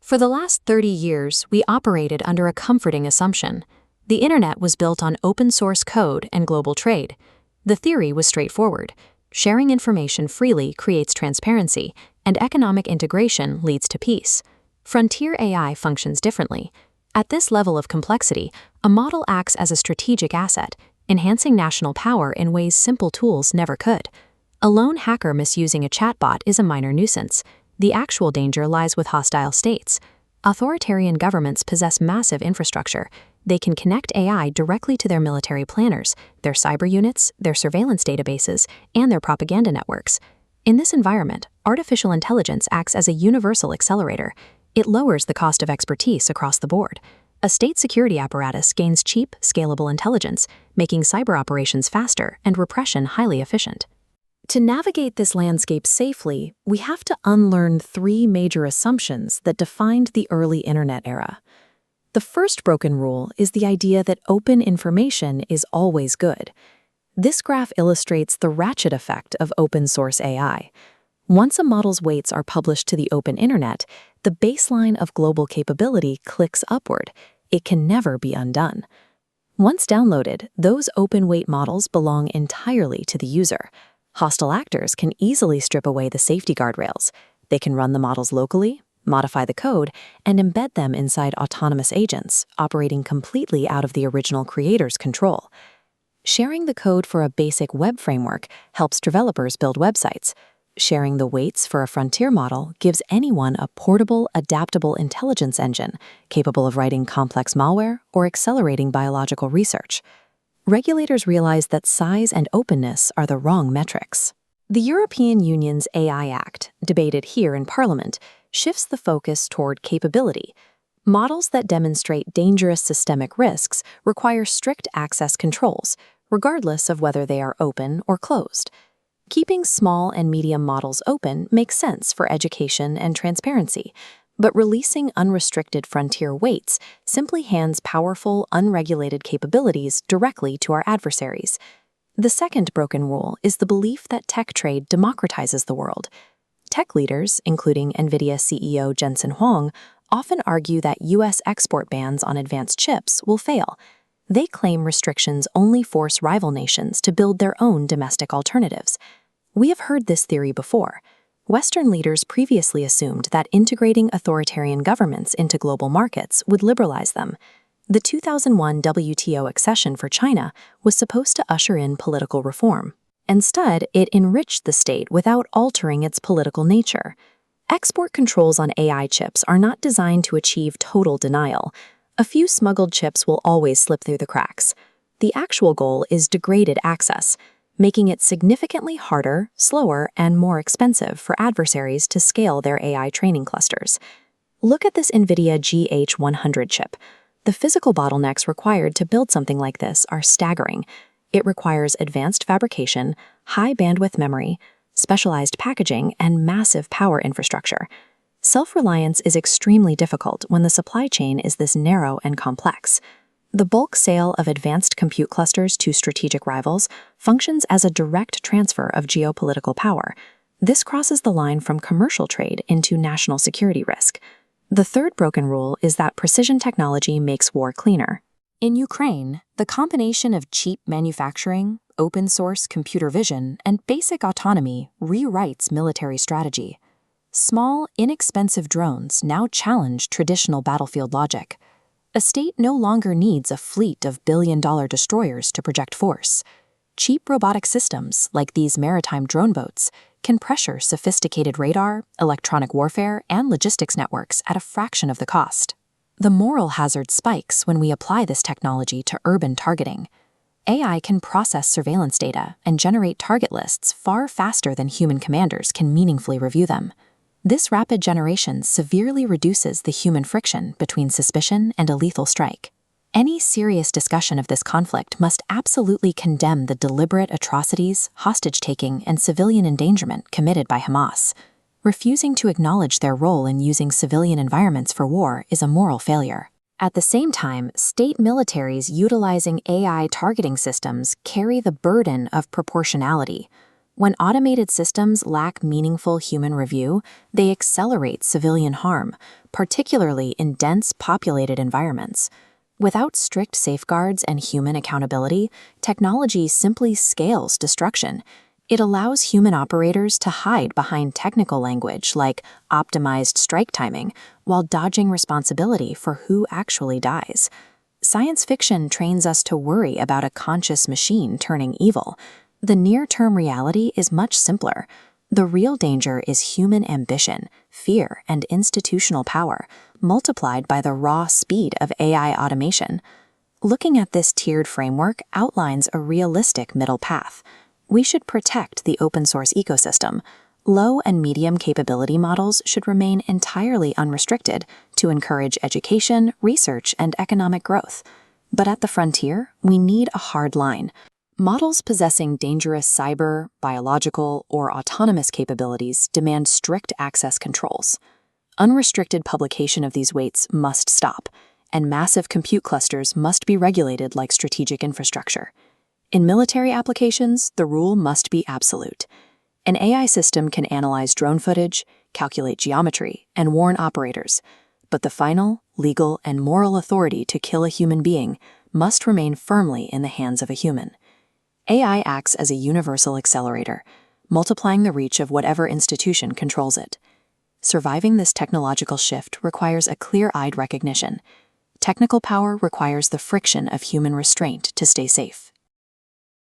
For the last 30 years, we operated under a comforting assumption. The internet was built on open source code and global trade. The theory was straightforward. Sharing information freely creates transparency, and economic integration leads to peace. Frontier AI functions differently. At this level of complexity, a model acts as a strategic asset, enhancing national power in ways simple tools never could. A lone hacker misusing a chatbot is a minor nuisance. The actual danger lies with hostile states. Authoritarian governments possess massive infrastructure. They can connect AI directly to their military planners, their cyber units, their surveillance databases, and their propaganda networks. In this environment, artificial intelligence acts as a universal accelerator. It lowers the cost of expertise across the board. A state security apparatus gains cheap, scalable intelligence, making cyber operations faster and repression highly efficient. To navigate this landscape safely, we have to unlearn three major assumptions that defined the early internet era. The first broken rule is the idea that open information is always good. This graph illustrates the ratchet effect of open-source AI. Once a model's weights are published to the open internet, the baseline of global capability clicks upward. It can never be undone. Once downloaded, those open-weight models belong entirely to the user. Hostile actors can easily strip away the safety guardrails. They can run the models locally, modify the code, and embed them inside autonomous agents, operating completely out of the original creator's control. Sharing the code for a basic web framework helps developers build websites. Sharing the weights for a frontier model gives anyone a portable, adaptable intelligence engine capable of writing complex malware or accelerating biological research. Regulators realize that size and openness are the wrong metrics. The European Union's AI Act, debated here in Parliament, shifts the focus toward capability. Models that demonstrate dangerous systemic risks require strict access controls, regardless of whether they are open or closed. Keeping small and medium models open makes sense for education and transparency, but releasing unrestricted frontier weights simply hands powerful, unregulated capabilities directly to our adversaries. The second broken rule is the belief that tech trade democratizes the world. Tech leaders, including NVIDIA CEO Jensen Huang, often argue that U.S. export bans on advanced chips will fail. They claim restrictions only force rival nations to build their own domestic alternatives. We have heard this theory before. Western leaders previously assumed that integrating authoritarian governments into global markets would liberalize them. The 2001 WTO accession for China was supposed to usher in political reform. Instead, it enriched the state without altering its political nature. Export controls on AI chips are not designed to achieve total denial. A few smuggled chips will always slip through the cracks. The actual goal is degraded access, making it significantly harder, slower, and more expensive for adversaries to scale their AI training clusters. Look at this NVIDIA GH100 chip. The physical bottlenecks required to build something like this are staggering. It requires advanced fabrication, high bandwidth memory, specialized packaging, and massive power infrastructure. Self-reliance is extremely difficult when the supply chain is this narrow and complex. The bulk sale of advanced compute clusters to strategic rivals functions as a direct transfer of geopolitical power. This crosses the line from commercial trade into national security risk. The third broken rule is that precision technology makes war cleaner. In Ukraine, the combination of cheap manufacturing, open-source computer vision, and basic autonomy rewrites military strategy. Small, inexpensive drones now challenge traditional battlefield logic. A state no longer needs a fleet of billion-dollar destroyers to project force. Cheap robotic systems, like these maritime drone boats, can pressure sophisticated radar, electronic warfare, and logistics networks at a fraction of the cost. The moral hazard spikes when we apply this technology to urban targeting. AI can process surveillance data and generate target lists far faster than human commanders can meaningfully review them. This rapid generation severely reduces the human friction between suspicion and a lethal strike. Any serious discussion of this conflict must absolutely condemn the deliberate atrocities, hostage-taking, and civilian endangerment committed by Hamas. Refusing to acknowledge their role in using civilian environments for war is a moral failure. At the same time, state militaries utilizing AI targeting systems carry the burden of proportionality. When automated systems lack meaningful human review, they accelerate civilian harm, particularly in dense populated environments. Without strict safeguards and human accountability, technology simply scales destruction. It allows human operators to hide behind technical language like optimized strike timing while dodging responsibility for who actually dies. Science fiction trains us to worry about a conscious machine turning evil. The near-term reality is much simpler. The real danger is human ambition, fear, and institutional power, multiplied by the raw speed of AI automation. Looking at this tiered framework outlines a realistic middle path. We should protect the open-source ecosystem. Low and medium capability models should remain entirely unrestricted to encourage education, research, and economic growth. But at the frontier, we need a hard line. Models possessing dangerous cyber, biological, or autonomous capabilities demand strict access controls. Unrestricted publication of these weights must stop, and massive compute clusters must be regulated like strategic infrastructure. In military applications, the rule must be absolute. An AI system can analyze drone footage, calculate geometry, and warn operators, but the final, legal, and moral authority to kill a human being must remain firmly in the hands of a human. AI acts as a universal accelerator, multiplying the reach of whatever institution controls it. Surviving this technological shift requires a clear-eyed recognition. Technical power requires the friction of human restraint to stay safe.